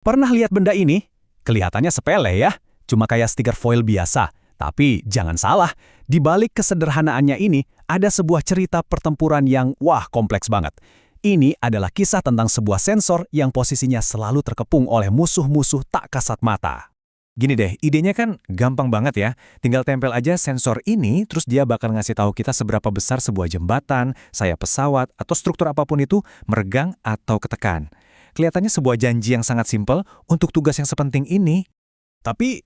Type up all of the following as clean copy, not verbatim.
Pernah lihat benda ini? Kelihatannya sepele ya, cuma kayak stiker foil biasa. Tapi jangan salah, di balik kesederhanaannya ini ada sebuah cerita pertempuran yang kompleks banget. Ini adalah kisah tentang sebuah sensor yang posisinya selalu terkepung oleh musuh-musuh tak kasat mata. Gini deh, idenya kan gampang banget ya. Tinggal tempel aja sensor ini, terus dia bakal ngasih tahu kita seberapa besar sebuah jembatan, sayap pesawat, atau struktur apapun itu meregang atau ketekan. Kelihatannya sebuah janji yang sangat simpel untuk tugas yang sepenting ini. Tapi,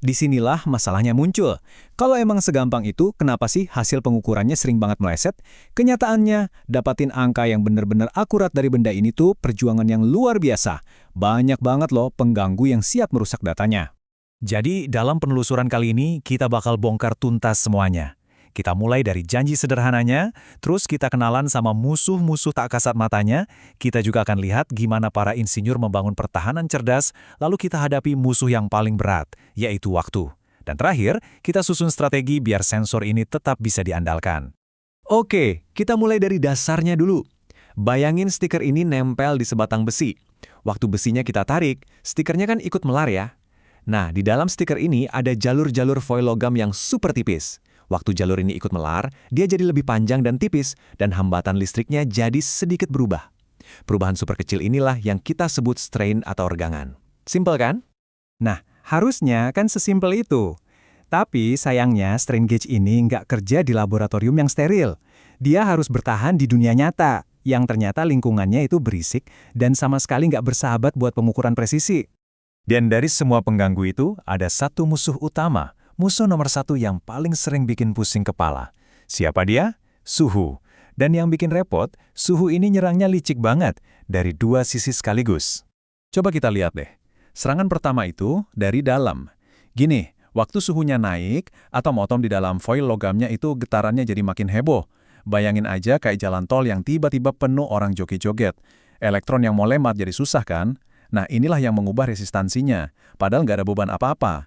disinilah masalahnya muncul. Kalau emang segampang itu, kenapa sih hasil pengukurannya sering banget meleset? Kenyataannya, dapatin angka yang benar-benar akurat dari benda ini tuh perjuangan yang luar biasa. Banyak banget loh pengganggu yang siap merusak datanya. Jadi, dalam penelusuran kali ini, kita bakal bongkar tuntas semuanya. Kita mulai dari janji sederhananya, terus kita kenalan sama musuh-musuh tak kasat matanya, kita juga akan lihat gimana para insinyur membangun pertahanan cerdas, lalu kita hadapi musuh yang paling berat, yaitu waktu. Dan terakhir, kita susun strategi biar sensor ini tetap bisa diandalkan. Oke, kita mulai dari dasarnya dulu. Bayangin stiker ini nempel di sebatang besi. Waktu besinya kita tarik, stikernya kan ikut melar ya. Nah, di dalam stiker ini ada jalur-jalur foil logam yang super tipis. Waktu jalur ini ikut melar, dia jadi lebih panjang dan tipis, dan hambatan listriknya jadi sedikit berubah. Perubahan super kecil inilah yang kita sebut strain atau regangan. Simpel kan? Nah, harusnya kan sesimpel itu. Tapi sayangnya strain gauge ini nggak kerja di laboratorium yang steril. Dia harus bertahan di dunia nyata, yang ternyata lingkungannya itu berisik dan sama sekali nggak bersahabat buat pengukuran presisi. Dan dari semua pengganggu itu, ada satu musuh utama. Musuh nomor satu yang paling sering bikin pusing kepala. Siapa dia? Suhu. Dan yang bikin repot, suhu ini nyerangnya licik banget, dari dua sisi sekaligus. Coba kita lihat deh. Serangan pertama itu dari dalam. Gini, waktu suhunya naik, atom atom di dalam foil logamnya itu getarannya jadi makin heboh. Bayangin aja kayak jalan tol yang tiba-tiba penuh orang joget-joget. Elektron yang mau lewat jadi susah kan? Nah, inilah yang mengubah resistansinya, padahal nggak ada beban apa-apa.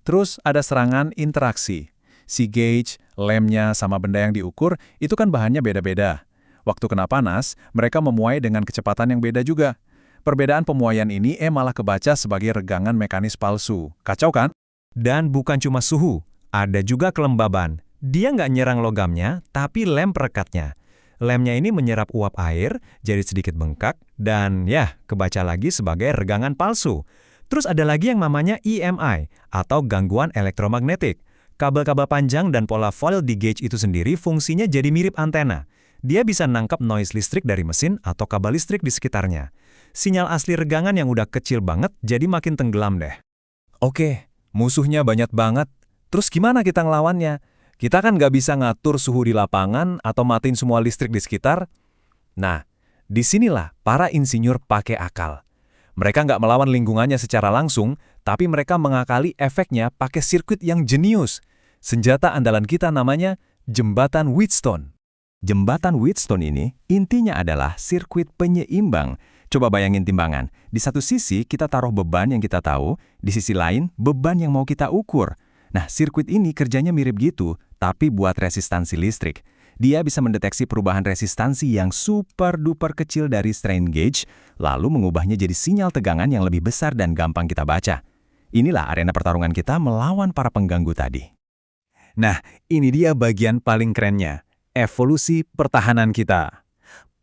Terus ada serangan interaksi. Si gauge, lemnya, sama benda yang diukur, itu kan bahannya beda-beda. Waktu kena panas, mereka memuai dengan kecepatan yang beda juga. Perbedaan pemuaian ini malah kebaca sebagai regangan mekanis palsu. Kacau kan? Dan bukan cuma suhu, ada juga kelembaban. Dia nggak nyerang logamnya, tapi lem perekatnya. Lemnya ini menyerap uap air, jadi sedikit bengkak, dan kebaca lagi sebagai regangan palsu. Terus ada lagi yang namanya EMI, atau gangguan elektromagnetik. Kabel-kabel panjang dan pola foil di gauge itu sendiri fungsinya jadi mirip antena. Dia bisa nangkap noise listrik dari mesin atau kabel listrik di sekitarnya. Sinyal asli regangan yang udah kecil banget jadi makin tenggelam deh. Oke, musuhnya banyak banget. Terus gimana kita ngelawannya? Kita kan nggak bisa ngatur suhu di lapangan atau matiin semua listrik di sekitar. Nah, disinilah para insinyur pakai akal. Mereka nggak melawan lingkungannya secara langsung, tapi mereka mengakali efeknya pakai sirkuit yang jenius. Senjata andalan kita namanya jembatan Wheatstone. Jembatan Wheatstone ini intinya adalah sirkuit penyeimbang. Coba bayangin timbangan. Di satu sisi kita taruh beban yang kita tahu, di sisi lain beban yang mau kita ukur. Nah, sirkuit ini kerjanya mirip gitu, tapi buat resistansi listrik. Dia bisa mendeteksi perubahan resistansi yang super-duper kecil dari strain gauge, lalu mengubahnya jadi sinyal tegangan yang lebih besar dan gampang kita baca. Inilah arena pertarungan kita melawan para pengganggu tadi. Nah, ini dia bagian paling kerennya, evolusi pertahanan kita.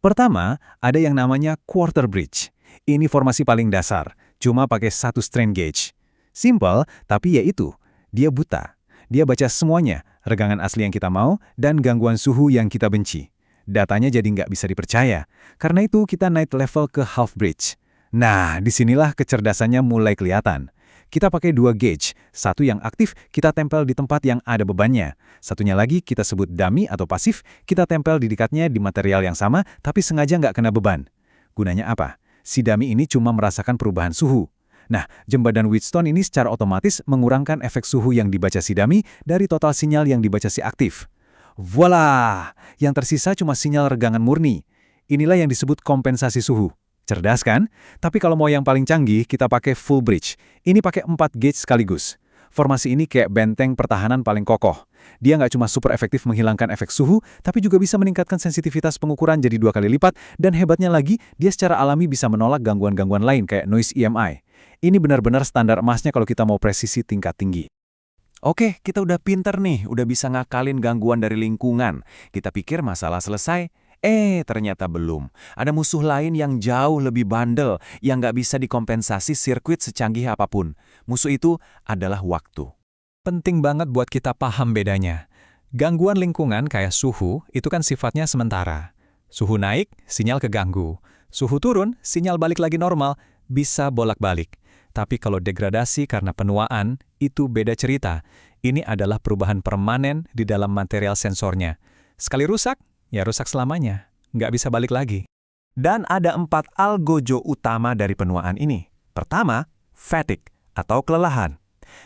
Pertama, ada yang namanya quarter bridge. Ini formasi paling dasar, cuma pakai satu strain gauge. Simple, tapi yaitu, dia buta. Dia baca semuanya, regangan asli yang kita mau, dan gangguan suhu yang kita benci. Datanya jadi nggak bisa dipercaya. Karena itu kita naik level ke half bridge. Nah, disinilah kecerdasannya mulai kelihatan. Kita pakai dua gauge, satu yang aktif kita tempel di tempat yang ada bebannya. Satunya lagi kita sebut dummy atau pasif, kita tempel di dekatnya di material yang sama, tapi sengaja nggak kena beban. Gunanya apa? Si dummy ini cuma merasakan perubahan suhu. Nah, jembatan Wheatstone ini secara otomatis mengurangkan efek suhu yang dibaca si dummy dari total sinyal yang dibaca si aktif. Voila! Yang tersisa cuma sinyal regangan murni. Inilah yang disebut kompensasi suhu. Cerdas kan? Tapi kalau mau yang paling canggih, kita pakai full bridge. Ini pakai 4 gauge sekaligus. Formasi ini kayak benteng pertahanan paling kokoh. Dia nggak cuma super efektif menghilangkan efek suhu, tapi juga bisa meningkatkan sensitivitas pengukuran jadi 2 kali lipat, dan hebatnya lagi, dia secara alami bisa menolak gangguan-gangguan lain kayak noise EMI. Ini benar-benar standar emasnya kalau kita mau presisi tingkat tinggi. Oke, kita udah pinter nih, udah bisa ngakalin gangguan dari lingkungan. Kita pikir masalah selesai. Ternyata belum. Ada musuh lain yang jauh lebih bandel, yang nggak bisa dikompensasi sirkuit secanggih apapun. Musuh itu adalah waktu. Penting banget buat kita paham bedanya. Gangguan lingkungan kayak suhu itu kan sifatnya sementara. Suhu naik, sinyal keganggu. Suhu turun, sinyal balik lagi normal, bisa bolak-balik. Tapi kalau degradasi karena penuaan, itu beda cerita. Ini adalah perubahan permanen di dalam material sensornya. Sekali rusak, ya rusak selamanya. Nggak bisa balik lagi. Dan ada 4 algojo utama dari penuaan ini. Pertama, fatigue atau kelelahan.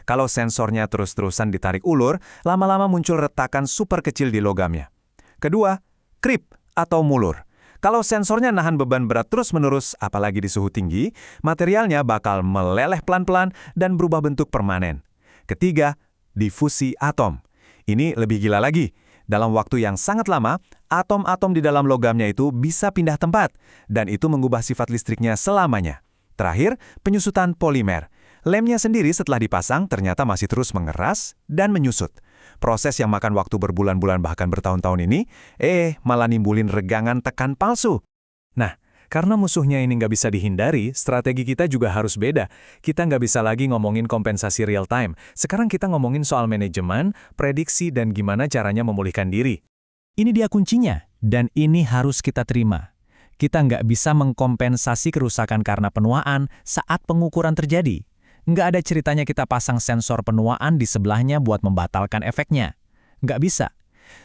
Kalau sensornya terus-terusan ditarik ulur, lama-lama muncul retakan super kecil di logamnya. Kedua, creep atau mulur. Kalau sensornya nahan beban berat terus-menerus, apalagi di suhu tinggi, materialnya bakal meleleh pelan-pelan dan berubah bentuk permanen. Ketiga, difusi atom. Ini lebih gila lagi. Dalam waktu yang sangat lama, atom-atom di dalam logamnya itu bisa pindah tempat, dan itu mengubah sifat listriknya selamanya. Terakhir, penyusutan polimer. Lemnya sendiri setelah dipasang ternyata masih terus mengeras dan menyusut. Proses yang makan waktu berbulan-bulan bahkan bertahun-tahun ini, malah nimbulin regangan tekan palsu. Nah, karena musuhnya ini nggak bisa dihindari, strategi kita juga harus beda. Kita nggak bisa lagi ngomongin kompensasi real time. Sekarang kita ngomongin soal manajemen, prediksi, dan gimana caranya memulihkan diri. Ini dia kuncinya, dan ini harus kita terima. Kita nggak bisa mengkompensasi kerusakan karena penuaan saat pengukuran terjadi. Nggak ada ceritanya kita pasang sensor penuaan di sebelahnya buat membatalkan efeknya. Nggak bisa.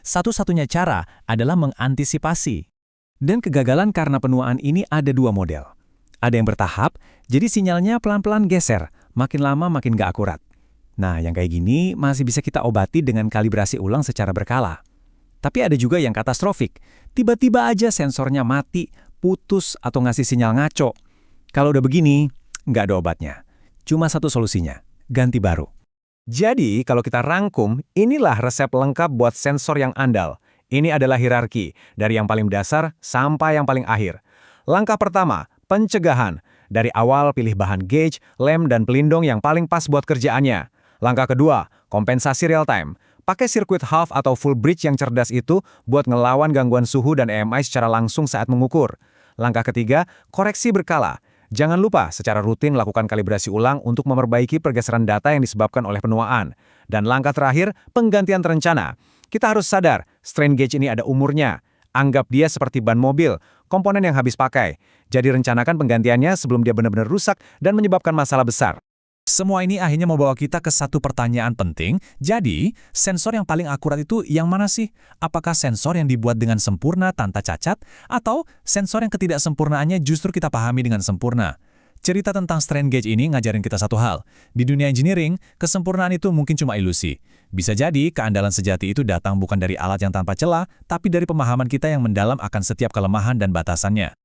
Satu-satunya cara adalah mengantisipasi. Dan kegagalan karena penuaan ini ada 2 model. Ada yang bertahap, jadi sinyalnya pelan-pelan geser, makin lama makin nggak akurat. Nah, yang kayak gini masih bisa kita obati dengan kalibrasi ulang secara berkala. Tapi ada juga yang katastrofik. Tiba-tiba aja sensornya mati, putus, atau ngasih sinyal ngaco. Kalau udah begini, nggak ada obatnya. Cuma satu solusinya, ganti baru. Jadi, kalau kita rangkum, inilah resep lengkap buat sensor yang andal. Ini adalah hierarki, dari yang paling dasar sampai yang paling akhir. Langkah pertama, pencegahan. Dari awal pilih bahan gauge, lem, dan pelindung yang paling pas buat kerjaannya. Langkah kedua, kompensasi real time. Pakai sirkuit half atau full bridge yang cerdas itu buat ngelawan gangguan suhu dan EMI secara langsung saat mengukur. Langkah ketiga, koreksi berkala. Jangan lupa secara rutin lakukan kalibrasi ulang untuk memperbaiki pergeseran data yang disebabkan oleh penuaan. Dan langkah terakhir, penggantian terencana. Kita harus sadar, strain gauge ini ada umurnya. Anggap dia seperti ban mobil, komponen yang habis pakai. Jadi rencanakan penggantiannya sebelum dia benar-benar rusak dan menyebabkan masalah besar. Semua ini akhirnya membawa kita ke satu pertanyaan penting. Jadi, sensor yang paling akurat itu yang mana sih? Apakah sensor yang dibuat dengan sempurna tanpa cacat? Atau sensor yang ketidaksempurnaannya justru kita pahami dengan sempurna? Cerita tentang strain gauge ini ngajarin kita satu hal. Di dunia engineering, kesempurnaan itu mungkin cuma ilusi. Bisa jadi keandalan sejati itu datang bukan dari alat yang tanpa celah, tapi dari pemahaman kita yang mendalam akan setiap kelemahan dan batasannya.